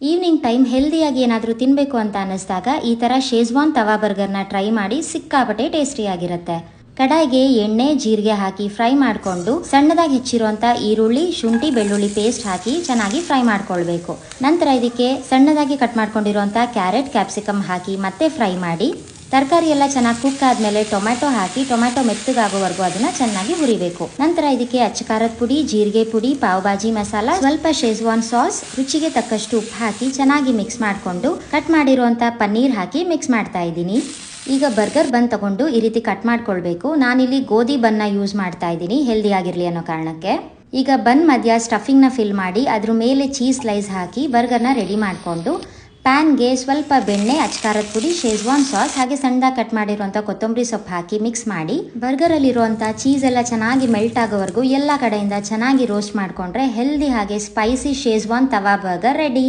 Evening time ಹೆಲ್ದಿಯಾಗಿ ಏನಾದರೂ ತಿನ್ನಬೇಕು ಅಂತ ಅನ್ನಿಸ್ದಾಗ ಈ ಥರ ಶೇಜ್ವಾನ್ ತವಾ ಬರ್ಗರ್ನ ಟ್ರೈ ಮಾಡಿ, ಸಿಕ್ಕಾಪಟ್ಟೆ ಟೇಸ್ಟಿಯಾಗಿರುತ್ತೆ. ಕಡಾಯಿಗೆ ಎಣ್ಣೆ ಜೀರಿಗೆ ಹಾಕಿ ಫ್ರೈ ಮಾಡಿಕೊಂಡು ಸಣ್ಣದಾಗಿ ಹೆಚ್ಚಿರುವಂಥ ಈರುಳ್ಳಿ, ಶುಂಠಿ, ಬೆಳ್ಳುಳ್ಳಿ ಪೇಸ್ಟ್ ಹಾಕಿ ಚೆನ್ನಾಗಿ ಫ್ರೈ ಮಾಡ್ಕೊಳ್ಬೇಕು. ನಂತರ ಇದಕ್ಕೆ ಸಣ್ಣದಾಗಿ ಕಟ್ ಮಾಡ್ಕೊಂಡಿರುವಂಥ ಕ್ಯಾರೆಟ್, ಕ್ಯಾಪ್ಸಿಕಮ್ ಹಾಕಿ ಮತ್ತೆ ಫ್ರೈ ಮಾಡಿ, ತರಕಾರಿ ಎಲ್ಲ ಚೆನ್ನಾಗಿ ಕುಕ್ ಆದಮೇಲೆ ಟೊಮ್ಯಾಟೊ ಹಾಕಿ ಟೊಮ್ಯಾಟೊ ಮೆತ್ತಗಾಗೋವರೆಗೂ ಅದನ್ನ ಚೆನ್ನಾಗಿ ಹುರಿಬೇಕು. ನಂತರ ಇದಕ್ಕೆ ಅಚ್ಚಕಾರದ ಪುಡಿ, ಜೀರಿಗೆ ಪುಡಿ, ಪಾವ್ ಭಾಜಿ ಮಸಾಲ, ಸ್ವಲ್ಪ ಶೇಜ್ವಾನ್ ಸಾಸ್, ರುಚಿಗೆ ತಕ್ಕಷ್ಟು ಉಪ್ಪು ಹಾಕಿ ಚೆನ್ನಾಗಿ ಮಿಕ್ಸ್ ಮಾಡಿಕೊಂಡು ಕಟ್ ಮಾಡಿರುವಂಥ ಪನ್ನೀರ್ ಹಾಕಿ ಮಿಕ್ಸ್ ಮಾಡ್ತಾ ಇದ್ದೀನಿ. ಈಗ ಬರ್ಗರ್ ಬನ್ ತಗೊಂಡು ಈ ರೀತಿ ಕಟ್ ಮಾಡ್ಕೊಳ್ಬೇಕು. ನಾನಿಲ್ಲಿ ಗೋಧಿ ಬನ್ನ ಯೂಸ್ ಮಾಡ್ತಾ ಇದ್ದೀನಿ, ಹೆಲ್ದಿ ಆಗಿರಲಿ ಅನ್ನೋ ಕಾರಣಕ್ಕೆ. ಈಗ ಬನ್ ಮಧ್ಯ ಸ್ಟಫಿಂಗ್ನ ಫಿಲ್ ಮಾಡಿ ಅದ್ರ ಮೇಲೆ ಚೀಸ್ ಸ್ಲೈಸ್ ಹಾಕಿ ಬರ್ಗರ್ನ ರೆಡಿ ಮಾಡಿಕೊಂಡು ಪ್ಯಾನ್ಗೆ ಸ್ವಲ್ಪ ಬೆಣ್ಣೆ, ಅಚ್ಕಾರದ ಪುಡಿ, ಶೇಜ್ವಾನ್ ಸಾಸ್ ಹಾಗೆ ಸಣ್ಣದಾಗಿ ಕಟ್ ಮಾಡಿರುವಂಥ ಕೊತ್ತಂಬರಿ ಸೊಪ್ಪು ಹಾಕಿ ಮಿಕ್ಸ್ ಮಾಡಿ ಬರ್ಗರಲ್ಲಿರುವಂಥ ಚೀಸ್ ಎಲ್ಲ ಚೆನ್ನಾಗಿ ಮೆಲ್ಟ್ ಆಗೋವರೆಗೂ ಎಲ್ಲ ಕಡೆಯಿಂದ ಚೆನ್ನಾಗಿ ರೋಸ್ಟ್ ಮಾಡಿಕೊಂಡ್ರೆ ಹೆಲ್ದಿ ಹಾಗೆ ಸ್ಪೈಸಿ ಶೇಜ್ವಾನ್ ತವಾ ಬರ್ಗರ್ ರೆಡಿ.